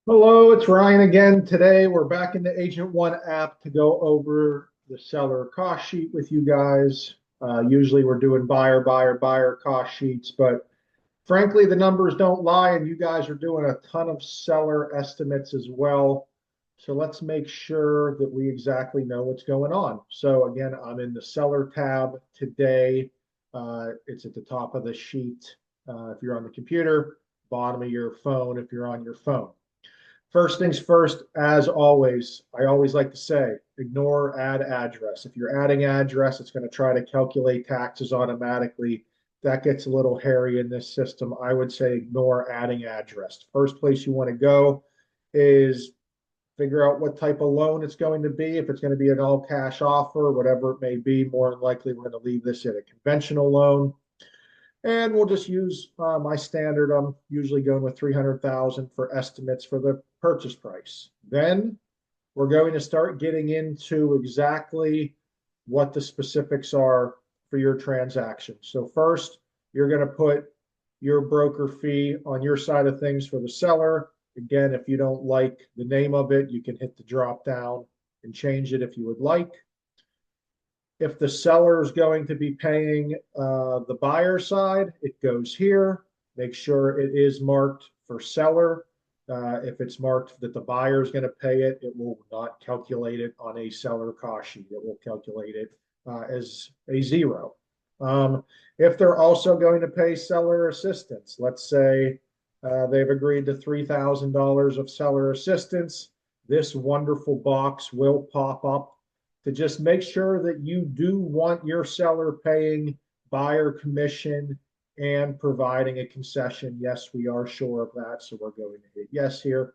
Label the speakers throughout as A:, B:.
A: Hello, it's Ryan again. Today we're back in the Agent One app to go over the seller cost sheet with you guys. Usually we're doing buyer cost sheets, but frankly, the numbers don't lie, and you guys are doing a ton of seller estimates as well. So let's make sure that we exactly know what's going on. So again, I'm in the seller tab today. It's at the top of the sheet if you're on the computer, bottom of your phone if you're on your phone. First things first, as always, I always like to say, ignore add address. If you're adding address, it's going to try to calculate taxes automatically. That gets a little hairy in this system. I would say ignore adding address. First place you want to go is figure out what type of loan it's going to be. If it's going to be an all cash offer, whatever it may be, more than likely we're going to leave this in a conventional loan. And we'll just use my standard. I'm usually going with 300,000 for estimates for the purchase price. Then we're going to start getting into exactly what the specifics are for your transaction. So first, you're going to put your broker fee on your side of things for the seller. Again, if you don't like the name of it, you can hit the drop down and change it if you would like. If the seller is going to be paying the buyer side, it goes here. Make sure it is marked for seller. If it's marked that the buyer is going to pay it, it will not calculate it on a seller cost sheet. It will calculate it as a zero. If they're also going to pay seller assistance, let's say they've agreed to $3,000 of seller assistance, this wonderful box will pop up to just make sure that you do want your seller paying buyer commission and providing a concession. Yes, we are sure of that. So we're going to hit yes here.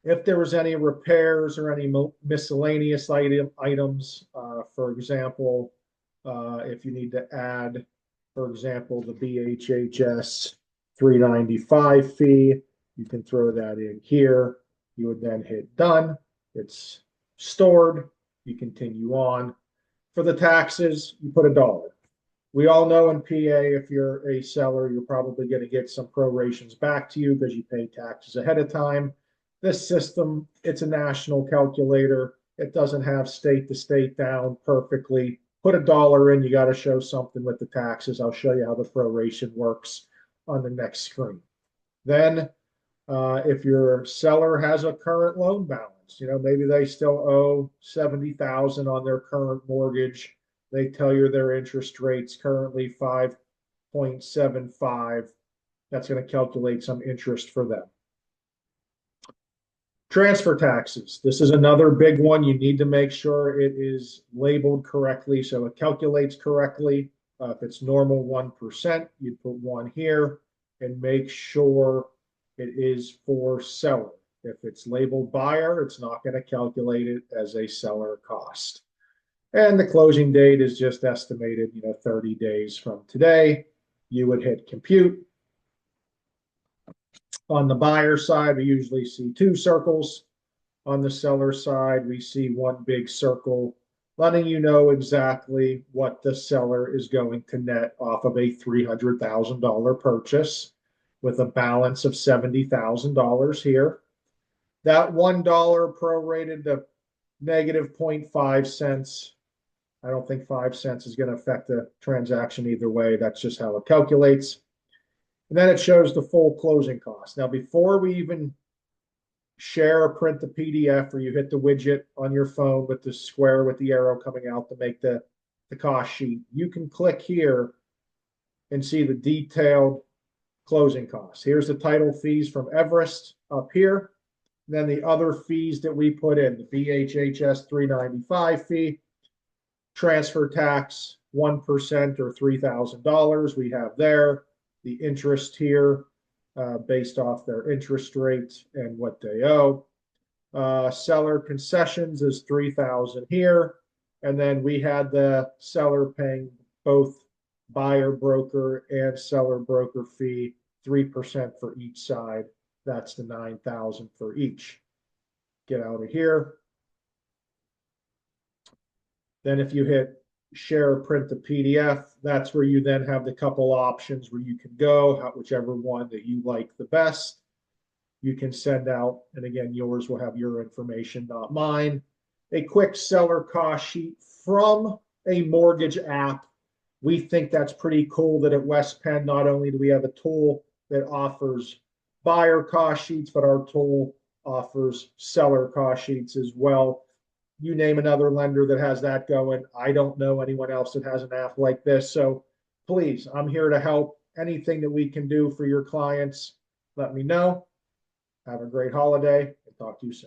A: If there was any repairs or any miscellaneous items, for example, if you need to add, for example, the BHHS 395 fee, you can throw that in here. You would then hit done. It's stored. You continue on. For the taxes, you put $1. We all know in PA, if you're a seller, you're probably going to get some prorations back to you because you pay taxes ahead of time. This system, it's a national calculator. It doesn't have state to state down perfectly. Put $1 in, you got to show something with the taxes. I'll show you how the proration works on the next screen. Then if your seller has a current loan balance, maybe they still owe 70,000 on their current mortgage. They tell you their interest rate's currently 5.75. That's going to calculate some interest for them. Transfer taxes. This is another big one. You need to make sure it is labeled correctly so it calculates correctly. If it's normal 1%, you'd put 1 here and make sure it is for seller. If it's labeled buyer, it's not going to calculate it as a seller cost. And the closing date is just estimated, 30 days from today. You would hit compute. On the buyer side, we usually see 2 circles. On the seller side, we see 1 big circle, letting you know exactly what the seller is going to net off of a $300,000 purchase with a balance of $70,000 here. That $1 prorated to negative 0.5 cents. I don't think 5 cents is going to affect the transaction either way. That's just how it calculates. And then it shows the full closing cost. Now, before we even share or print the PDF, or you hit the widget on your phone with the square with the arrow coming out to make the cost sheet, you can click here and see the detailed closing costs. Here's the title fees from Everest up here. And then the other fees that we put in, the BHHS 395 fee, transfer tax 1% or $3,000 we have there. The interest here based off their interest rate and what they owe. Seller concessions is 3,000 here. And then we had the seller paying both buyer broker and seller broker fee, 3% for each side. That's the 9,000 for each. Get out of here. Then if you hit share or print the PDF, that's where you then have the couple options where you can go, whichever one that you like the best. you can send out, and again, yours will have your information, not mine, a quick seller cost sheet from a mortgage app. We think that's pretty cool that at West Penn, not only do we have a tool that offers buyer cost sheets, but our tool offers seller cost sheets as well. You name another lender that has that going. I don't know anyone else that has an app like this. So please, I'm here to help. Anything that we can do for your clients, let me know. Have a great holiday and talk to you soon.